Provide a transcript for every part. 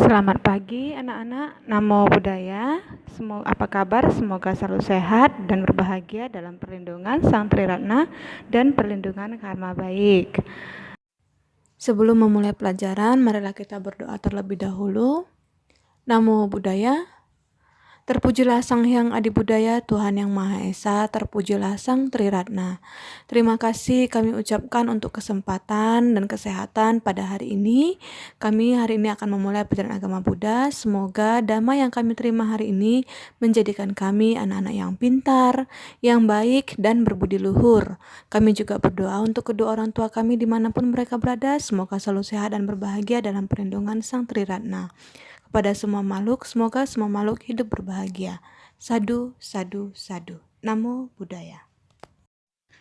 Selamat pagi anak-anak, namo buddhaya. Apa kabar? Semoga selalu sehat dan berbahagia dalam perlindungan Sang Triratna dan perlindungan karma baik. Sebelum memulai pelajaran, marilah kita berdoa terlebih dahulu. Namo buddhaya. Terpujilah Sang Hyang Adibudaya, Tuhan Yang Maha Esa, terpujilah Sang Triratna. Terima kasih kami ucapkan untuk kesempatan dan kesehatan pada hari ini. Kami hari ini akan memulai pelajaran agama Buddha. Semoga dhamma yang kami terima hari ini menjadikan kami anak-anak yang pintar, yang baik, dan berbudi luhur. Kami juga berdoa untuk kedua orang tua kami dimanapun mereka berada. Semoga selalu sehat dan berbahagia dalam perlindungan Sang Triratna. Kepada semua makhluk, semoga semua makhluk hidup berbahagia. Sadu, sadu, sadu. Namo buddhaya.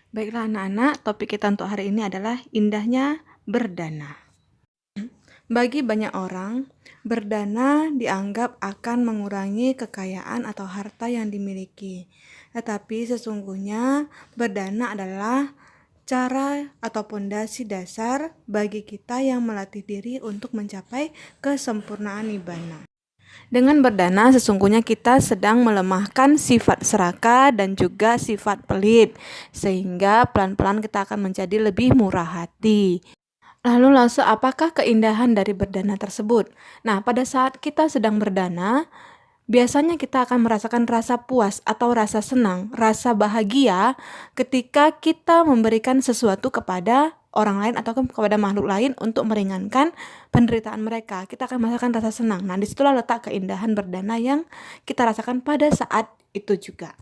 Baiklah anak-anak, topik kita untuk hari ini adalah indahnya berdana. Bagi banyak orang, berdana dianggap akan mengurangi kekayaan atau harta yang dimiliki. Tetapi sesungguhnya berdana adalah cara atau pondasi dasar bagi kita yang melatih diri untuk mencapai kesempurnaan nibbana. Dengan berdana sesungguhnya kita sedang melemahkan sifat serakah dan juga sifat pelit, sehingga pelan-pelan kita akan menjadi lebih murah hati. Lalu apakah keindahan dari berdana tersebut? Nah, pada saat kita sedang berdana, biasanya kita akan merasakan rasa puas atau rasa senang, rasa bahagia ketika kita memberikan sesuatu kepada orang lain atau kepada makhluk lain untuk meringankan penderitaan mereka. Kita akan merasakan rasa senang. Nah, disitulah letak keindahan berdana yang kita rasakan pada saat itu juga.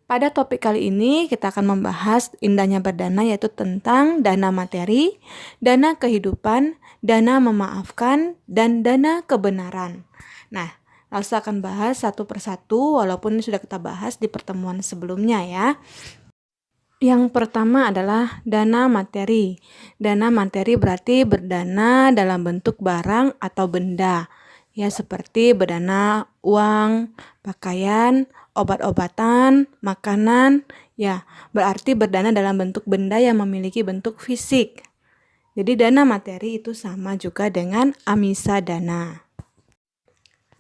Pada topik kali ini kita akan membahas indahnya berdana, yaitu tentang dana materi, dana kehidupan, dana memaafkan, dan dana kebenaran. Nah, Elsa akan bahas satu persatu walaupun ini sudah kita bahas di pertemuan sebelumnya ya. Yang pertama adalah dana materi. Dana materi berarti berdana dalam bentuk barang atau benda. Ya, seperti berdana uang, pakaian, obat-obatan, makanan. Ya, berarti berdana dalam bentuk benda yang memiliki bentuk fisik. Jadi dana materi itu sama juga dengan amisa dana.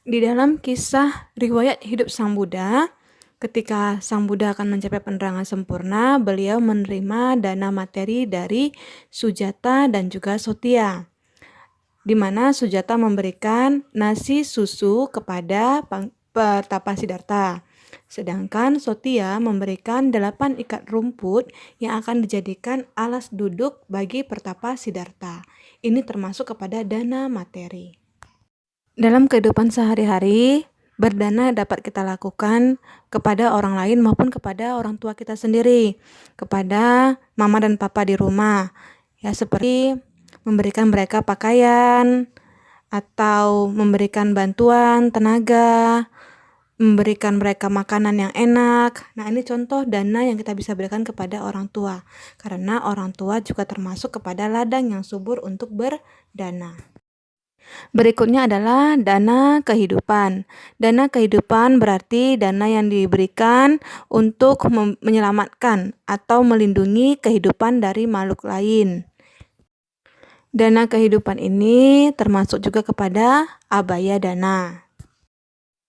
Di dalam kisah riwayat hidup Sang Buddha, ketika Sang Buddha akan mencapai penerangan sempurna, beliau menerima dana materi dari Sujata dan juga Sotya, di mana Sujata memberikan nasi susu kepada Pertapa Siddhartha, sedangkan Sotya memberikan 8 ikat rumput yang akan dijadikan alas duduk bagi Pertapa Siddhartha. Ini termasuk kepada dana materi. Dalam kehidupan sehari-hari, berdana dapat kita lakukan kepada orang lain maupun kepada orang tua kita sendiri, kepada mama dan papa di rumah. Ya, seperti memberikan mereka pakaian, atau memberikan bantuan tenaga, memberikan mereka makanan yang enak. Nah, ini contoh dana yang kita bisa berikan kepada orang tua, karena orang tua juga termasuk kepada ladang yang subur untuk berdana. Berikutnya adalah dana kehidupan. Dana kehidupan berarti dana yang diberikan untuk menyelamatkan atau melindungi kehidupan dari makhluk lain. Dana kehidupan ini termasuk juga kepada abaya dana.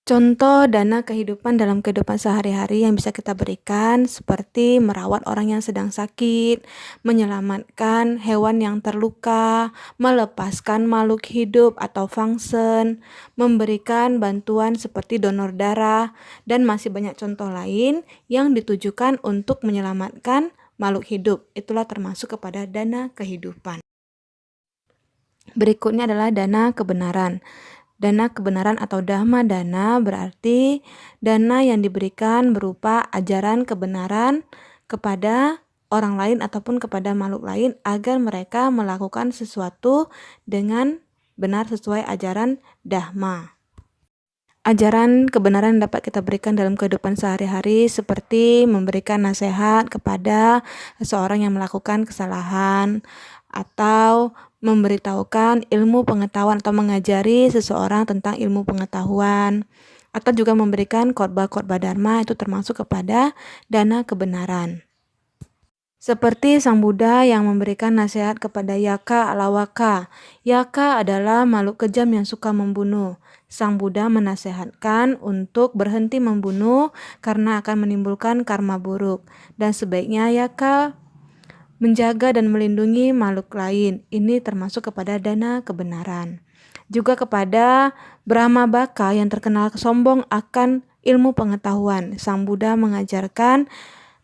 Contoh dana kehidupan dalam kehidupan sehari-hari yang bisa kita berikan seperti merawat orang yang sedang sakit, menyelamatkan hewan yang terluka, melepaskan makhluk hidup atau fangsen, memberikan bantuan seperti donor darah, dan masih banyak contoh lain yang ditujukan untuk menyelamatkan makhluk hidup. Itulah termasuk kepada dana kehidupan. Berikutnya adalah dana kebenaran. Dana kebenaran atau dhamma dana berarti dana yang diberikan berupa ajaran kebenaran kepada orang lain ataupun kepada makhluk lain agar mereka melakukan sesuatu dengan benar sesuai ajaran dhamma. Ajaran kebenaran dapat kita berikan dalam kehidupan sehari-hari seperti memberikan nasihat kepada seseorang yang melakukan kesalahan, atau memberitahukan ilmu pengetahuan atau mengajari seseorang tentang ilmu pengetahuan, atau juga memberikan khotbah-khotbah dharma, itu termasuk kepada dana kebenaran. Seperti Sang Buddha yang memberikan nasihat kepada Yaka Alawaka. Yaka adalah makhluk kejam yang suka membunuh. Sang Buddha menasehatkan untuk berhenti membunuh karena akan menimbulkan karma buruk. Dan sebaiknya Yaka menjaga dan melindungi makhluk lain. Ini termasuk kepada dana kebenaran. Juga kepada Brahma Baka yang terkenal sombong akan ilmu pengetahuan. Sang Buddha mengajarkan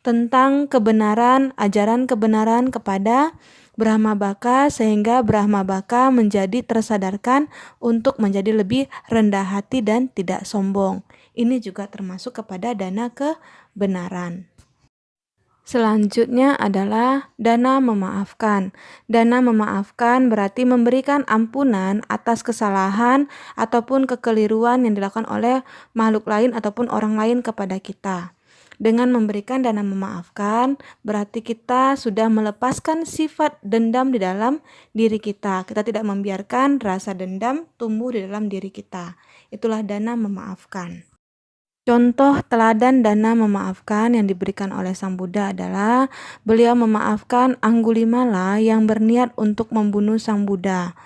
tentang kebenaran, ajaran kebenaran kepada Brahma Baka sehingga Brahma Baka menjadi tersadarkan untuk menjadi lebih rendah hati dan tidak sombong. Ini juga termasuk kepada dana kebenaran. Selanjutnya adalah dana memaafkan. Dana memaafkan berarti memberikan ampunan atas kesalahan ataupun kekeliruan yang dilakukan oleh makhluk lain ataupun orang lain kepada kita. Dengan memberikan dana memaafkan, berarti kita sudah melepaskan sifat dendam di dalam diri kita. Kita tidak membiarkan rasa dendam tumbuh di dalam diri kita. Itulah dana memaafkan. Contoh teladan dana memaafkan yang diberikan oleh Sang Buddha adalah beliau memaafkan Anggulimala yang berniat untuk membunuh Sang Buddha.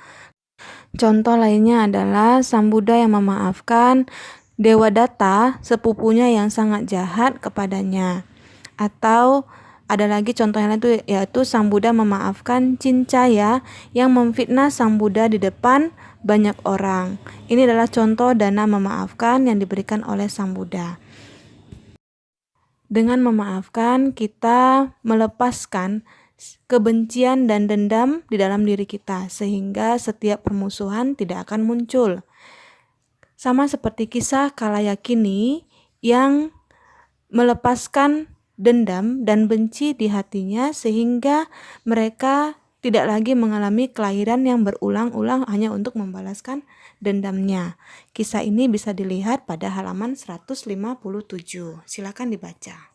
Contoh lainnya adalah Sang Buddha yang memaafkan Dewadatta, sepupunya yang sangat jahat kepadanya. Atau ada lagi contoh yang lain yaitu Sang Buddha memaafkan Cincaya yang memfitnah Sang Buddha di depan banyak orang. Ini adalah contoh dana memaafkan yang diberikan oleh Sang Buddha. Dengan memaafkan, kita melepaskan kebencian dan dendam di dalam diri kita, sehingga setiap permusuhan tidak akan muncul. Sama seperti kisah Kalayakini yang melepaskan dendam dan benci di hatinya sehingga mereka tidak lagi mengalami kelahiran yang berulang-ulang hanya untuk membalaskan dendamnya. Kisah ini bisa dilihat pada halaman 157. Silakan dibaca.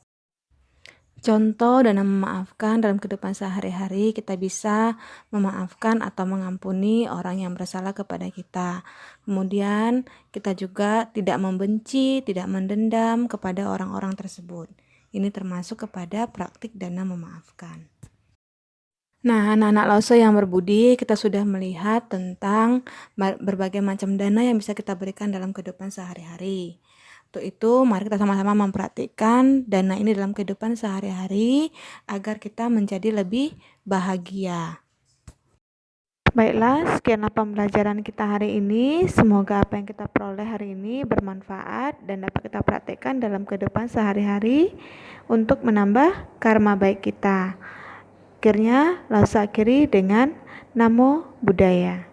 Contoh dana memaafkan dalam kehidupan sehari-hari, kita bisa memaafkan atau mengampuni orang yang bersalah kepada kita. Kemudian kita juga tidak membenci, tidak mendendam kepada orang-orang tersebut. Ini termasuk kepada praktik dana memaafkan. Nah, anak-anak Lause yang berbudi, kita sudah melihat tentang berbagai macam dana yang bisa kita berikan dalam kehidupan sehari-hari. Untuk itu, mari kita sama-sama mempraktikkan dana ini dalam kehidupan sehari-hari agar kita menjadi lebih bahagia. Baiklah, sekianlah pembelajaran kita hari ini. Semoga apa yang kita peroleh hari ini bermanfaat dan dapat kita praktikkan dalam kehidupan sehari-hari untuk menambah karma baik kita. Akhirnya, Lause akhiri dengan Namo Buddhaya.